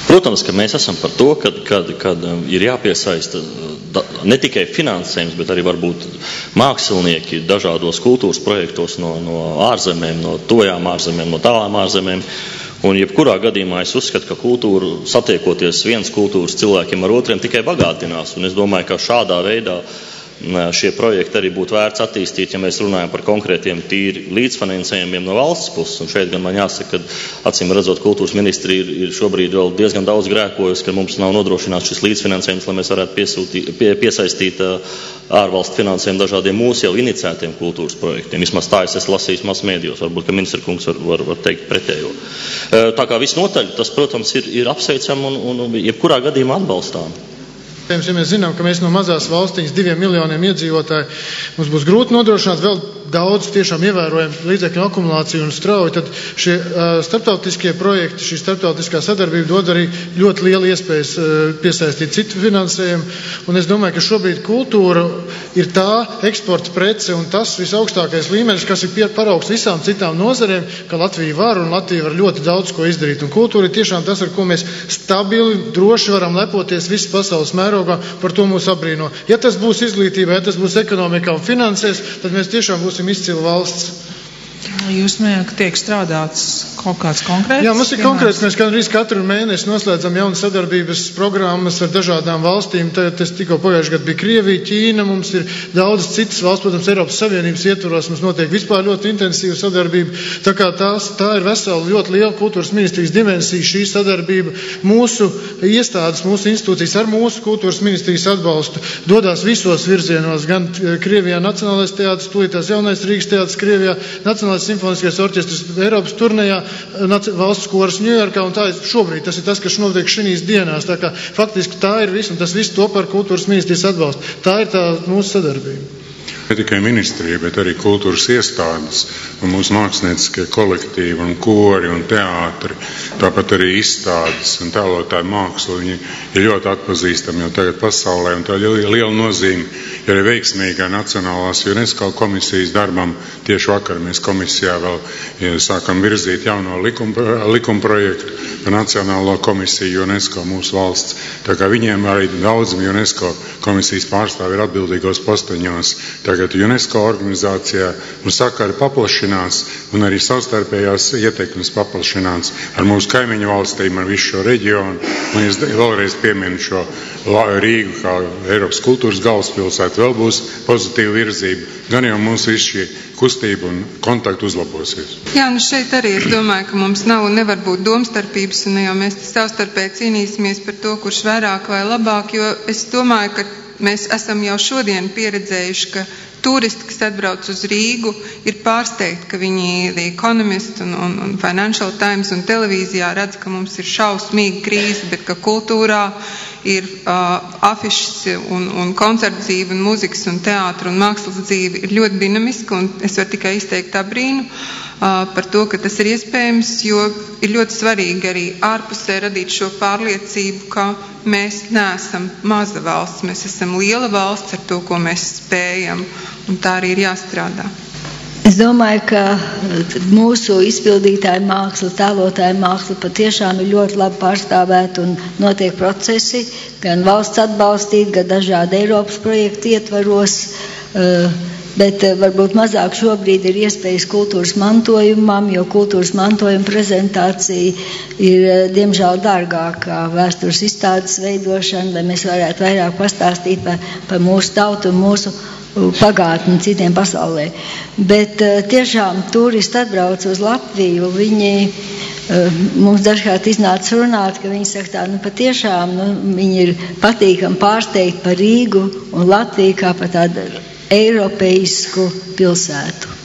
Protams, ka mēs esam par to, kad ir jāpiesaista ne tikai finansējums, bet arī varbūt mākslinieki dažādos kultūras projektos no ārzemēm, no tojām ārzemēm, no tālām ārzemēm. Un jebkurā gadījumā es uzskatu, ka kultūra, satiekoties viens kultūras cilvēkiem ar otriem, tikai bagātinās. Un es domāju, ka šādā veidā šie projekti arī būtu vērts attīstīt, ja mēs runājam par konkrētiem tīri līdzfinansējumiem no valsts puses. Un šeit gan man jāsaka, ka acīm redzot, kultūras ministri ir šobrīd vēl diezgan daudz grēkojusi, ka mums nav nodrošināts šis līdzfinansējums, lai mēs varētu piesaistīt ārvalstu finansējumu dažādiem mūsu jau iniciētiem kultūras projektiem. Vismaz tā es esmu lasījis masmēdijos, varbūt, ka ministra kungs var teikt pretējo. Tā kā visnotaļ, tas, protams, ir apsveicam un jebkurā gadījumā atbalstām. Ja mēs zinām, ka mēs no mazās valstiņas 2 miljoniem iedzīvotāji, mums būs grūti nodrošināt vēl daudz tiešām ievērojami līdzekļu akumulāciju un strauji, tad šie starptautiskie projekti, šī starptautiskā sadarbība dod arī ļoti lielu iespējas piesaistīt citu finansējumu. Un es domāju, ka šobrīd kultūra ir tā eksporta prece un tas visaugstākais līmenis, kas ir paraugs visām citām nozarēm, ka Latvija var un Latvija var ļoti daudz ko izdarīt. Un kultūra ir tiešām tas, ar ko mēs stabili, droši varam lepoties visas pasaules mērogā, par to mūs abrīno. Ja tas būs izglītībā, ja tas būs ekonomikā un finansēs, tad mēs tiešām būsim izcila valsts. Jūs minējāt, ka tiek strādāts kaut kāds konkrēts? Jā, mums ir konkrēts. Mēs gandrīz katru mēnesi noslēdzam jaunas sadarbības programmas ar dažādām valstīm. Tas tikko pagājušajā gadā bija Krievija, Ķīna, mums ir daudzas citas valsts, protams, Eiropas Savienības ietvaros. Mums notiek vispār ļoti intensīva sadarbība. Tā kā tā ir vesela ļoti liela kultūras ministrijas dimensija, šī sadarbība. Mūsu iestādes, mūsu institūcijas ar mūsu kultūras ministrijas atbalstu dodās visos virzienos, gan Krievijā Nacionālais teātris, tūlītās Jaunais Rīgas teātris Krievijā, Nacionālais simfoniskais orķestris Eiropas turnejā, valsts koris Ņujorkā, un tā šobrīd tas ir tas, kas notiek šīs dienās. Tā kā faktiski tā ir viss, un tas viss top ar kultūras ministrijas atbalstu. Tā ir tā mūsu sadarbība. Ne tikai ministrija, bet arī kultūras iestādes un mūsu mākslinieckie kolektīvi un kori un teātri, tāpat arī izstādes un tēlotāju mākslu. Viņi ir ļoti atpazīstami jau tagad pasaulē, un tā ir liela nozīme arī veiksmīgā Nacionālās UNESCO komisijas darbam. Tieši vakar mēs komisijā vēl sākam virzīt jauno likuma projektu par Nacionālo komisiju UNESCO mūsu valsts. Tā kā viņiem arī daudzam UNESCO komisijas pārstāvi ir atbildīgos posteņos. Tagad UNESCO organizācijā un sakari paplašinās un arī savstarpējās ietekmes paplašinās ar mūsu kaimiņu valstīm, ar visu šo reģionu. Un es vēlreiz pieminu šo Rīgu kā Eiropas kultūras galvaspilsētu, vēl būs pozitīva virzība. Gan jau mums viss šī kustība un kontakti uzlabosies. Jā, nu šeit arī es domāju, ka mums nevar būt domstarpības un jau mēs savstarpēji cīnīsimies par to, kurš vairāk vai labāk, jo es domāju, ka mēs esam jau šodien pieredzējuši, ka turisti, kas atbrauc uz Rīgu, ir pārsteigti, ka viņi The Economist un Financial Times un televīzijā redz, ka mums ir šausmīga krīze, bet ka kultūrā ir afišas un koncertu dzīve un muzikas un teātra un mākslas dzīve ir ļoti dinamiska, un es varu tikai izteikt tā brīnu par to, ka tas ir iespējams, jo ir ļoti svarīgi arī ārpusē radīt šo pārliecību, ka mēs neesam maza valsts, mēs esam liela valsts ar to, ko mēs spējam, un tā arī ir jāstrādā. Es domāju, ka mūsu izpildītāja māksla, tēlotāja māksla patiešām ir ļoti labi pārstāvēta un notiek procesi, gan valsts atbalstīt, gan dažādi Eiropas projekti ietvaros, bet varbūt mazāk šobrīd ir iespējas kultūras mantojumam, jo kultūras mantojuma prezentācija ir diemžēl dārgākā vēstures izstādes veidošana, lai mēs varētu vairāk pastāstīt par mūsu tautu un mūsu pagātni citiem pasaulē. Bet tiešām turisti atbrauc uz Latviju, viņi mums dažkārt iznāca runāt, ka viņi saka tā, patiešām viņi ir patīkami pārsteigti par Rīgu un Latviju kā par tādu eiropeisku pilsētu.